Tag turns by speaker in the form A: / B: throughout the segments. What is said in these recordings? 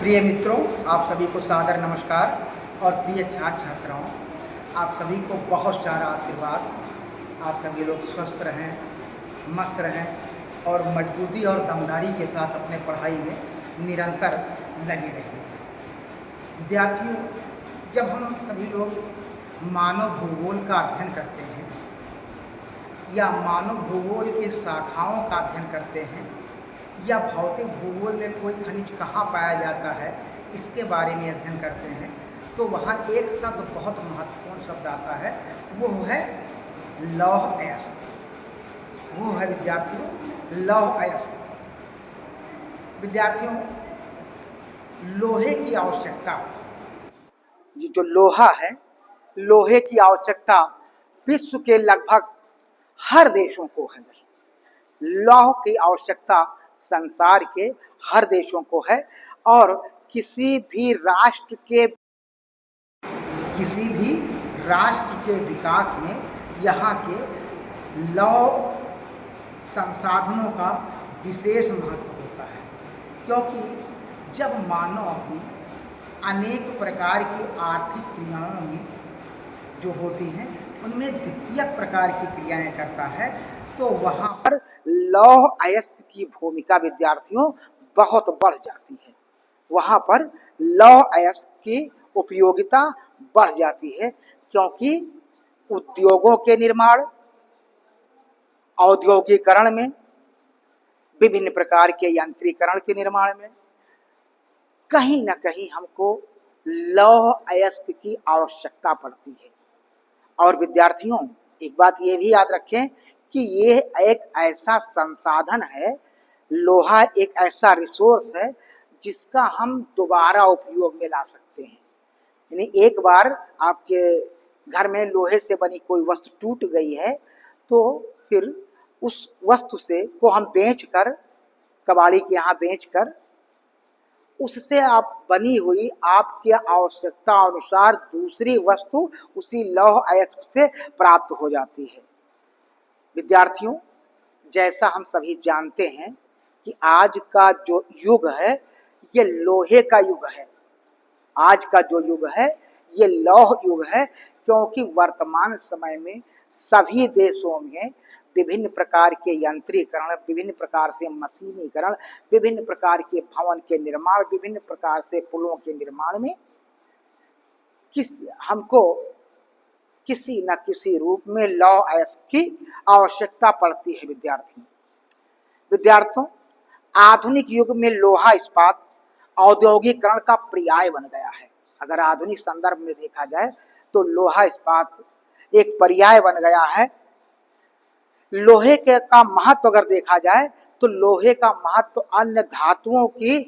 A: प्रिय मित्रों, आप सभी को सादर नमस्कार और प्रिय छात्र छात्राओं, आप सभी को बहुत सारा आशीर्वाद। आप सभी लोग स्वस्थ रहें, मस्त रहें और मजबूती और दमदारी के साथ अपने पढ़ाई में निरंतर लगे रहें। विद्यार्थियों, जब हम सभी लोग मानव भूगोल का अध्ययन करते हैं या मानव भूगोल की शाखाओं का अध्ययन करते हैं या भौतिक भूगोल में कोई खनिज कहाँ पाया जाता है इसके बारे में अध्ययन करते हैं, तो वहाँ एक शब्द बहुत महत्वपूर्ण शब्द आता है, वो है लौह अयस्क। वो है विद्यार्थियों लौह अयस्क। विद्यार्थियों, लोहे की आवश्यकता, जो लोहा है, लोहे की आवश्यकता विश्व के लगभग हर देशों को है। लौह की आवश्यकता संसार के हर देशों को है और किसी भी राष्ट्र के विकास में यहाँ के लौह संसाधनों का विशेष महत्व होता है, क्योंकि जब मानव अपनी अनेक प्रकार की आर्थिक क्रियाओं में जो होती हैं उनमें द्वितीयक प्रकार की क्रियाएं करता है, तो वहाँ पर लौह अयस्क की भूमिका विद्यार्थियों बहुत बढ़ जाती है। वहाँ पर लौह अयस्क की उपयोगिता बढ़ जाती है, क्योंकि उद्योगों के निर्माण, औद्योगिकरण में, विभिन्न प्रकार के यंत्रीकरण के निर्माण में कहीं न कहीं हमको लौह अयस्क की आवश्यकता पड़ती है। और विद्यार्थियों, एक बात ये भी याद रखें कि ये एक ऐसा संसाधन है, लोहा एक ऐसा रिसोर्स है जिसका हम दोबारा उपयोग में ला सकते हैं। यानी एक बार आपके घर में लोहे से बनी कोई वस्तु टूट गई है, तो फिर उस वस्तु से को हम बेचकर, कबाड़ी के यहाँ बेचकर, उससे आप बनी हुई आपकी आवश्यकता अनुसार दूसरी वस्तु उसी लौह अयस्क से प्राप्त हो जाती है। विद्यार्थियों, जैसा हम सभी जानते हैं कि आज का जो युग है ये लोहे का युग है। आज का जो युग है ये लौह युग है, क्योंकि वर्तमान समय में सभी देशों में विभिन्न प्रकार के यंत्रीकरण, विभिन्न प्रकार से मशीनीकरण, विभिन्न प्रकार के भवन के निर्माण, विभिन्न प्रकार से पुलों के निर्माण में हमको किसी न किसी रूप में लौह अयस्क की आवश्यकता पड़ती है। विद्यार्थियों, आधुनिक युग में लोहा इस्पात औद्योगिकरण का पर्याय बन गया है। अगर आधुनिक संदर्भ में देखा जाए तो लोहा इस्पात एक पर्याय बन गया है। लोहे का महत्व अगर देखा जाए तो लोहे का महत्व अन्य धातुओं की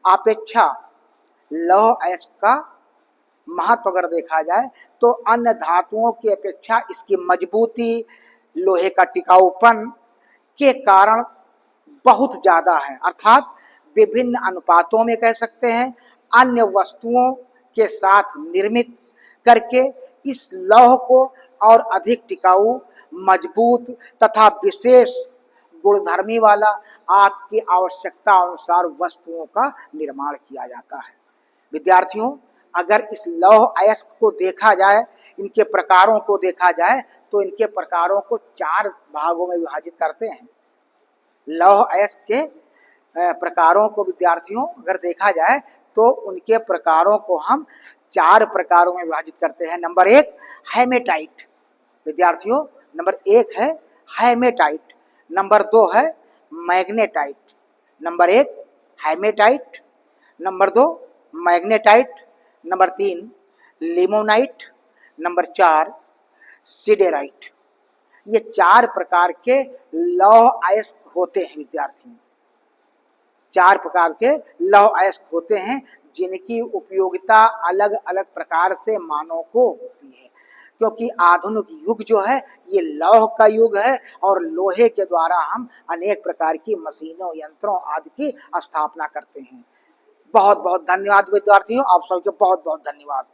A: अपेक्षा, लौह अयस्क का महत्व अगर देखा जाए तो अन्य धातुओं की अपेक्षा इसकी मजबूती, लोहे का टिकाऊपन के कारण बहुत ज्यादा है। अर्थात विभिन्न अनुपातों में कह सकते हैं, अन्य वस्तुओं के साथ निर्मित करके इस लौह को और अधिक टिकाऊ, मजबूत तथा विशेष गुणधर्मी वाला आपकी आवश्यकता अनुसार वस्तुओं का निर्माण किया जाता है। विद्यार्थियों, अगर इस लौह अयस्क को देखा जाए, इनके प्रकारों को देखा जाए, तो इनके प्रकारों को 4 भागों में विभाजित करते हैं। लौह अयस्क के प्रकारों को विद्यार्थियों अगर देखा जाए तो उनके प्रकारों को हम 4 प्रकारों में विभाजित करते हैं। Number 1 haematite. विद्यार्थियों, नंबर 1 है हेमेटाइट, नंबर 2 है magnetite. Number 1 hematite, number 2 magnetite, number 3 limonite, number 4 siderite. ये 4 प्रकार के लौह अयस्क होते हैं। विद्यार्थियों, 4 प्रकार के लौह अयस्क होते हैं जिनकी उपयोगिता अलग अलग प्रकार से मानव को होती है, क्योंकि आधुनिक युग जो है ये लौह का युग है और लोहे के द्वारा हम अनेक प्रकार की मशीनों, यंत्रों आदि की स्थापना करते हैं। बहुत बहुत धन्यवाद विद्यार्थियों, आप सबके बहुत बहुत धन्यवाद।